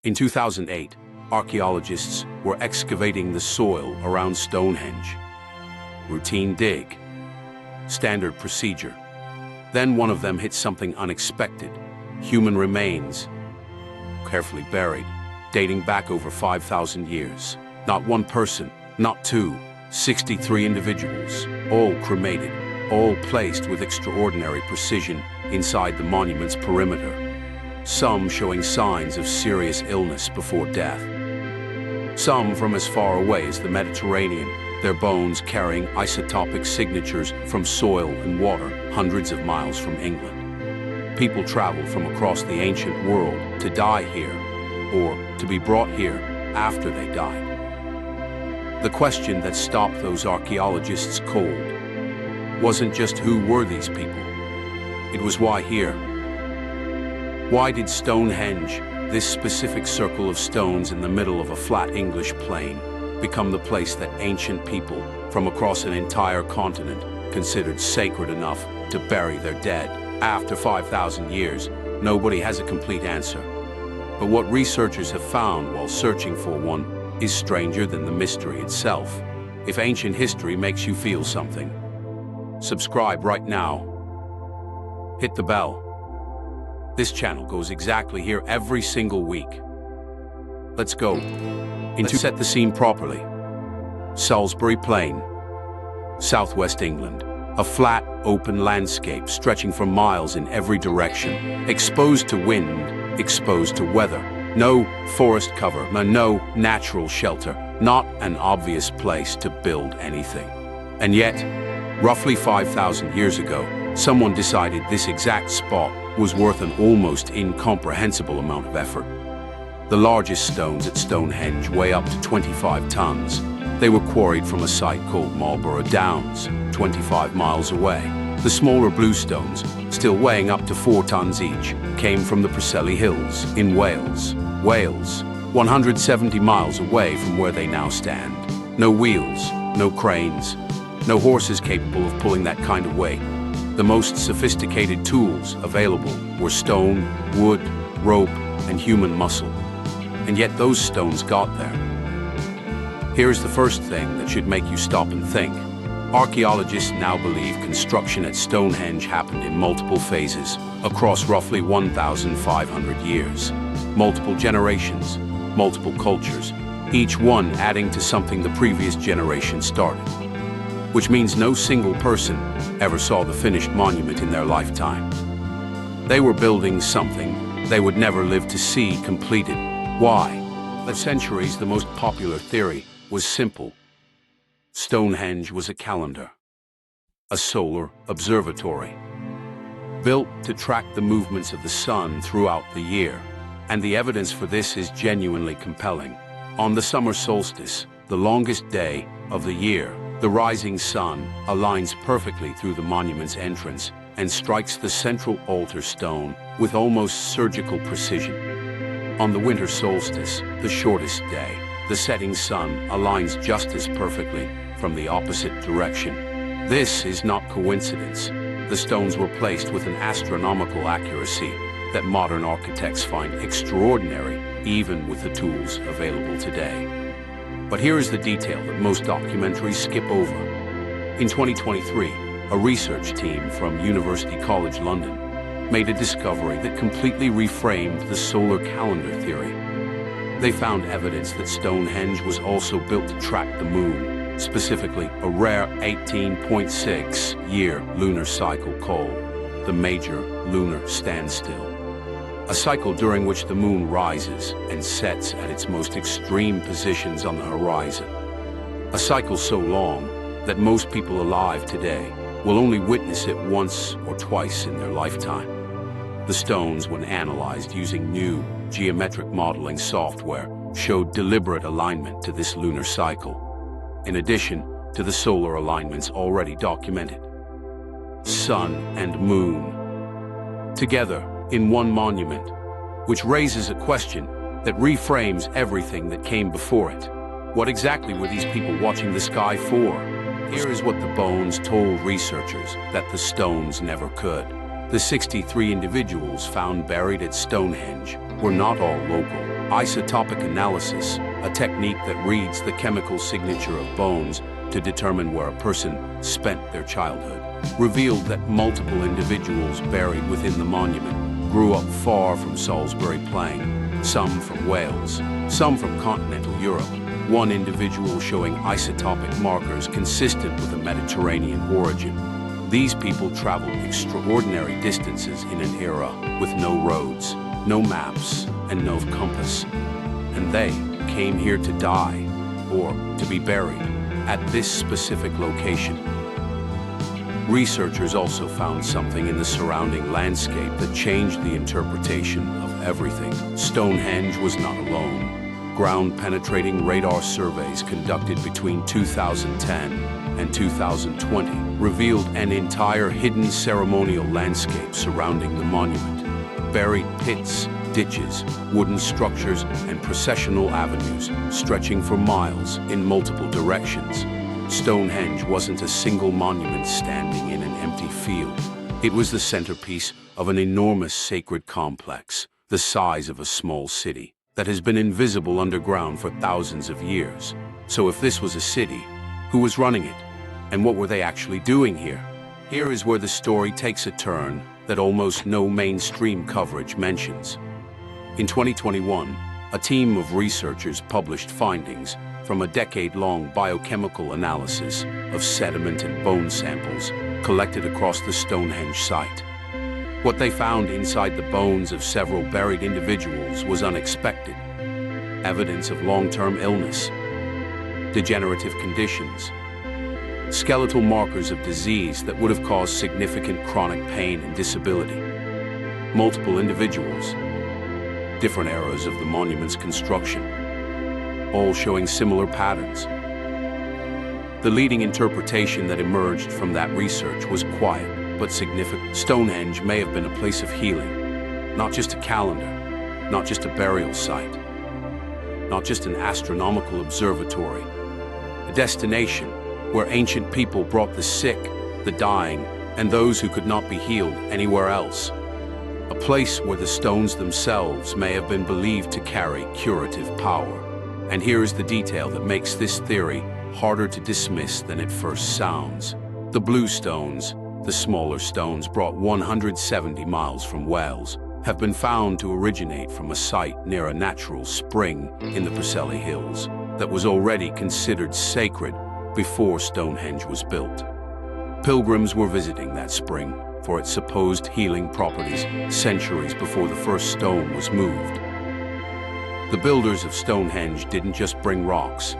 In 2008, archaeologists were excavating the soil around Stonehenge. Routine dig. Standard procedure. Then one of them hit something unexpected. Human remains, carefully buried, dating back over 5,000 years. Not one person, not two, 63 individuals, all cremated, all placed with extraordinary precision inside the monument's perimeter. Some showing signs of serious illness before death. Some from as far away as the Mediterranean, their bones carrying isotopic signatures from soil and water hundreds of miles from England. People traveled from across the ancient world to die here, or to be brought here after they died. The question that stopped those archaeologists cold wasn't just who were these people, it was why here. Why did Stonehenge, this specific circle of stones in the middle of a flat English plain, become the place that ancient people from across an entire continent considered sacred enough to bury their dead? After 5,000 years, nobody has a complete answer. But what researchers have found while searching for one is stranger than the mystery itself. If ancient history makes you feel something, subscribe right now. Hit the bell. This channel goes exactly here every single week. Let's go. To set the scene properly. Salisbury Plain, southwest England. A flat, open landscape stretching for miles in every direction. Exposed to wind, exposed to weather. No forest cover, no natural shelter. Not an obvious place to build anything. And yet, roughly 5,000 years ago, someone decided this exact spot was worth an almost incomprehensible amount of effort. The largest stones at Stonehenge weigh up to 25 tons. They were quarried from a site called Marlborough Downs, 25 miles away. The smaller bluestones, still weighing up to 4 tons each, came from the Preseli Hills in Wales. Wales, 170 miles away from where they now stand. No wheels, no cranes, no horses capable of pulling that kind of weight. The most sophisticated tools available were stone, wood, rope, and human muscle. And yet those stones got there. Here's the first thing that should make you stop and think. Archaeologists now believe construction at Stonehenge happened in multiple phases, across roughly 1,500 years. Multiple generations, multiple cultures, each one adding to something the previous generation started. Which means no single person ever saw the finished monument in their lifetime. They were building something they would never live to see completed. Why? For centuries, the most popular theory was simple. Stonehenge was a calendar, a solar observatory, built to track the movements of the sun throughout the year. And the evidence for this is genuinely compelling. On the summer solstice, the longest day of the year, the rising sun aligns perfectly through the monument's entrance and strikes the central altar stone with almost surgical precision. On the winter solstice, the shortest day, the setting sun aligns just as perfectly from the opposite direction. This is not coincidence. The stones were placed with an astronomical accuracy that modern architects find extraordinary, even with the tools available today. But here is the detail that most documentaries skip over. In 2023, a research team from University College London made a discovery that completely reframed the solar calendar theory. They found evidence that Stonehenge was also built to track the moon, specifically a rare 18.6-year lunar cycle called the major lunar standstill. A cycle during which the moon rises and sets at its most extreme positions on the horizon. A cycle so long that most people alive today will only witness it once or twice in their lifetime. The stones, when analyzed using new geometric modeling software, showed deliberate alignment to this lunar cycle, in addition to the solar alignments already documented. Sun and moon, together in one monument, which raises a question that reframes everything that came before it. What exactly were these people watching the sky for? Here is what the bones told researchers that the stones never could. The 63 individuals found buried at Stonehenge were not all local. Isotopic analysis, a technique that reads the chemical signature of bones to determine where a person spent their childhood, revealed that multiple individuals buried within the monument grew up far from Salisbury Plain, some from Wales, some from continental Europe, one individual showing isotopic markers consistent with a Mediterranean origin. These people traveled extraordinary distances in an era with no roads, no maps, and no compass. And they came here to die, or to be buried, at this specific location. Researchers also found something in the surrounding landscape that changed the interpretation of everything. Stonehenge was not alone. Ground-penetrating radar surveys conducted between 2010 and 2020 revealed an entire hidden ceremonial landscape surrounding the monument. Buried pits, ditches, wooden structures, and processional avenues stretching for miles in multiple directions. Stonehenge wasn't a single monument standing in an empty field. It was the centerpiece of an enormous sacred complex, the size of a small city, that has been invisible underground for thousands of years. So if this was a city, who was running it? And what were they actually doing here? Here is where the story takes a turn that almost no mainstream coverage mentions. In 2021, a team of researchers published findings from a decade-long biochemical analysis of sediment and bone samples collected across the Stonehenge site. What they found inside the bones of several buried individuals was unexpected. Evidence of long-term illness, degenerative conditions, skeletal markers of disease that would have caused significant chronic pain and disability. Multiple individuals, different eras of the monument's construction, all showing similar patterns. The leading interpretation that emerged from that research was quiet but significant. Stonehenge may have been a place of healing, not just a calendar, not just a burial site, not just an astronomical observatory, a destination where ancient people brought the sick, the dying, and those who could not be healed anywhere else. A place where the stones themselves may have been believed to carry curative power. And here is the detail that makes this theory harder to dismiss than it first sounds. The bluestones, the smaller stones brought 170 miles from Wales, have been found to originate from a site near a natural spring in the Preseli Hills that was already considered sacred before Stonehenge was built. Pilgrims were visiting that spring for its supposed healing properties centuries before the first stone was moved. The builders of Stonehenge didn't just bring rocks.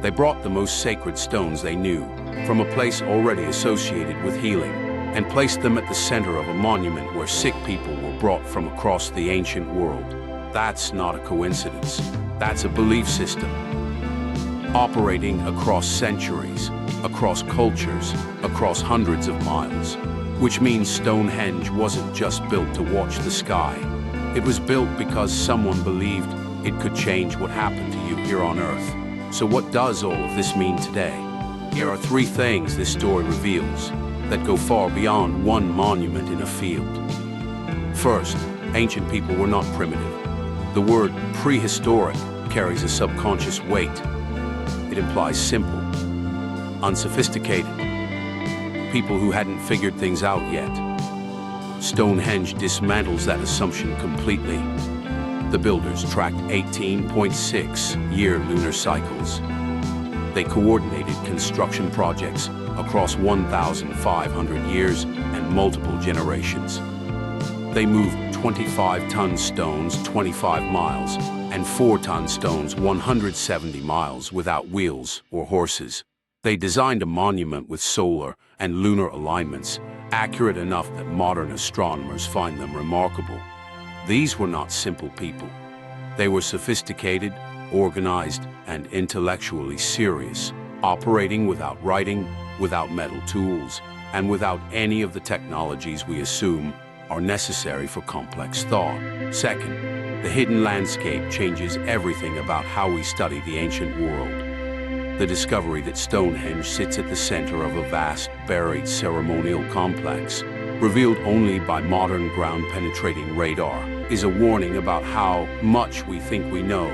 They brought the most sacred stones they knew from a place already associated with healing and placed them at the center of a monument where sick people were brought from across the ancient world. That's not a coincidence. That's a belief system, operating across centuries, across cultures, across hundreds of miles. Which means Stonehenge wasn't just built to watch the sky. It was built because someone believed it could change what happened to you here on Earth. So what does all of this mean today? Here are 3 things this story reveals that go far beyond one monument in a field. First, ancient people were not primitive. The word prehistoric carries a subconscious weight. It implies simple, unsophisticated, people who hadn't figured things out yet. Stonehenge dismantles that assumption completely. The builders tracked 18.6-year lunar cycles. They coordinated construction projects across 1,500 years and multiple generations. They moved 25-ton stones 25 miles and 4-ton stones 170 miles without wheels or horses. They designed a monument with solar and lunar alignments, accurate enough that modern astronomers find them remarkable. These were not simple people. They were sophisticated, organized, and intellectually serious, operating without writing, without metal tools, and without any of the technologies we assume are necessary for complex thought. Second, the hidden landscape changes everything about how we study the ancient world. The discovery that Stonehenge sits at the center of a vast, buried ceremonial complex, revealed only by modern ground-penetrating radar, is a warning about how much we think we know.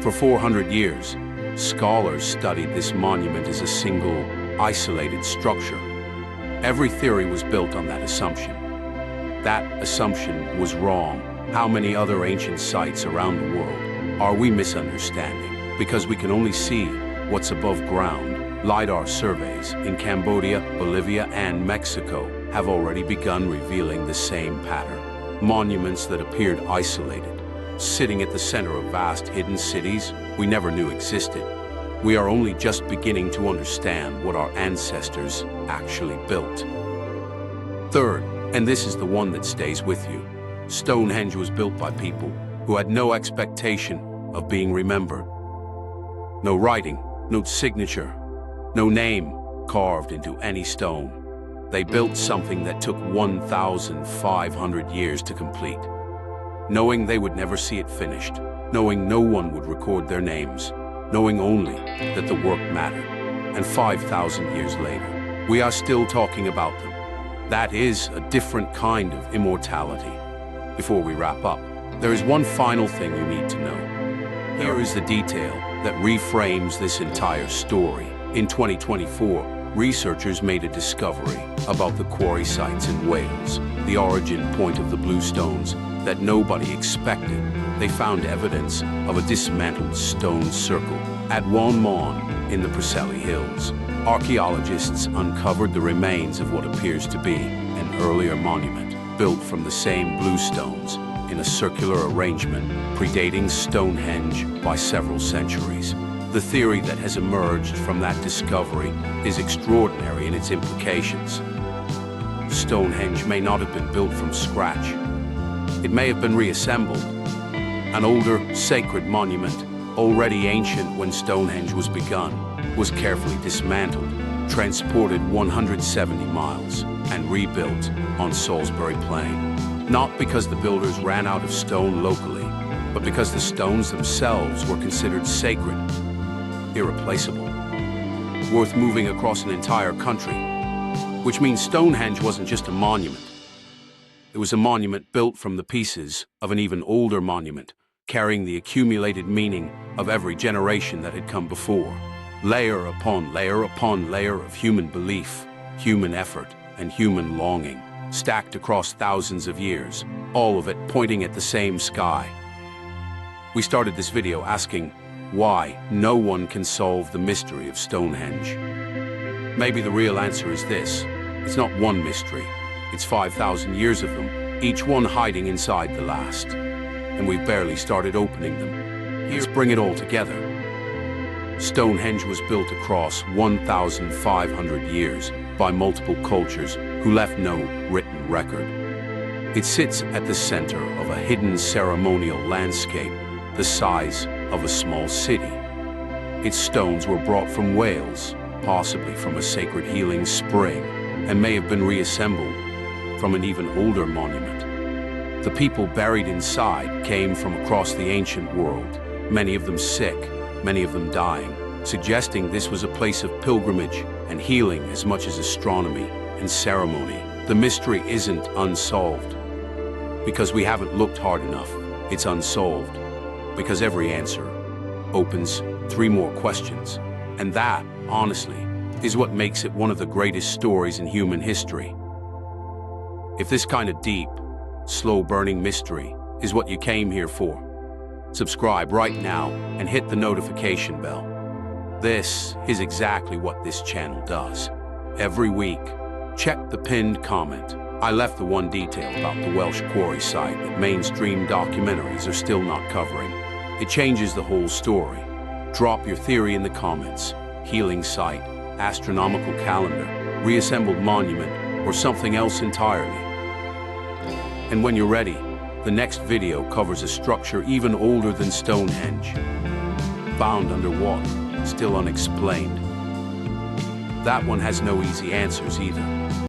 For 400 years, scholars studied this monument as a single, isolated structure. Every theory was built on that assumption. That assumption was wrong. How many other ancient sites around the world are we misunderstanding because we can only see what's above ground? LiDAR surveys in Cambodia, Bolivia, and Mexico have already begun revealing the same pattern. Monuments that appeared isolated, sitting at the center of vast hidden cities we never knew existed. We are only just beginning to understand what our ancestors actually built. Third, and this is the one that stays with you, Stonehenge was built by people who had no expectation of being remembered. No writing, no signature, no name carved into any stone. They built something that took 1,500 years to complete, knowing they would never see it finished, knowing no one would record their names, knowing only that the work mattered. And 5,000 years later, we are still talking about them. That is a different kind of immortality. Before we wrap up, there is one final thing you need to know. Here is the detail that reframes this entire story. In 2024, researchers made a discovery about the quarry sites in Wales, the origin point of the bluestones that nobody expected. They found evidence of a dismantled stone circle at Wanmon in the Preseli Hills. Archaeologists uncovered the remains of what appears to be an earlier monument built from the same bluestones in a circular arrangement predating Stonehenge by several centuries. The theory that has emerged from that discovery is extraordinary in its implications. Stonehenge may not have been built from scratch. It may have been reassembled. An older, sacred monument, already ancient when Stonehenge was begun, was carefully dismantled, transported 170 miles, and rebuilt on Salisbury Plain. Not because the builders ran out of stone locally, but because the stones themselves were considered sacred, irreplaceable, worth moving across an entire country. Which means Stonehenge wasn't just a monument. It was a monument built from the pieces of an even older monument, carrying the accumulated meaning of every generation that had come before. Layer upon layer upon layer of human belief, human effort, and human longing, stacked across thousands of years, all of it pointing at the same sky. We started this video asking why no one can solve the mystery of Stonehenge. Maybe the real answer is this: it's not one mystery, it's 5,000 years of them, each one hiding inside the last. And we've barely started opening them. Let's bring it all together. Stonehenge was built across 1,500 years by multiple cultures who left no written record. It sits at the center of a hidden ceremonial landscape the size of a small city. Its stones were brought from Wales, possibly from a sacred healing spring, and may have been reassembled from an even older monument. The people buried inside came from across the ancient world, many of them sick, many of them dying, suggesting this was a place of pilgrimage and healing as much as astronomy and ceremony. The mystery isn't unsolved because we haven't looked hard enough. It's unsolved because every answer opens 3 more questions. And that, honestly, is what makes it one of the greatest stories in human history. If this kind of deep, slow-burning mystery is what you came here for, subscribe right now and hit the notification bell. This is exactly what this channel does. Every week, check the pinned comment. I left the one detail about the Welsh quarry site that mainstream documentaries are still not covering. It changes the whole story. Drop your theory in the comments. Healing site, astronomical calendar, reassembled monument, or something else entirely. And when you're ready, the next video covers a structure even older than Stonehenge, found underwater, still unexplained. That one has no easy answers either.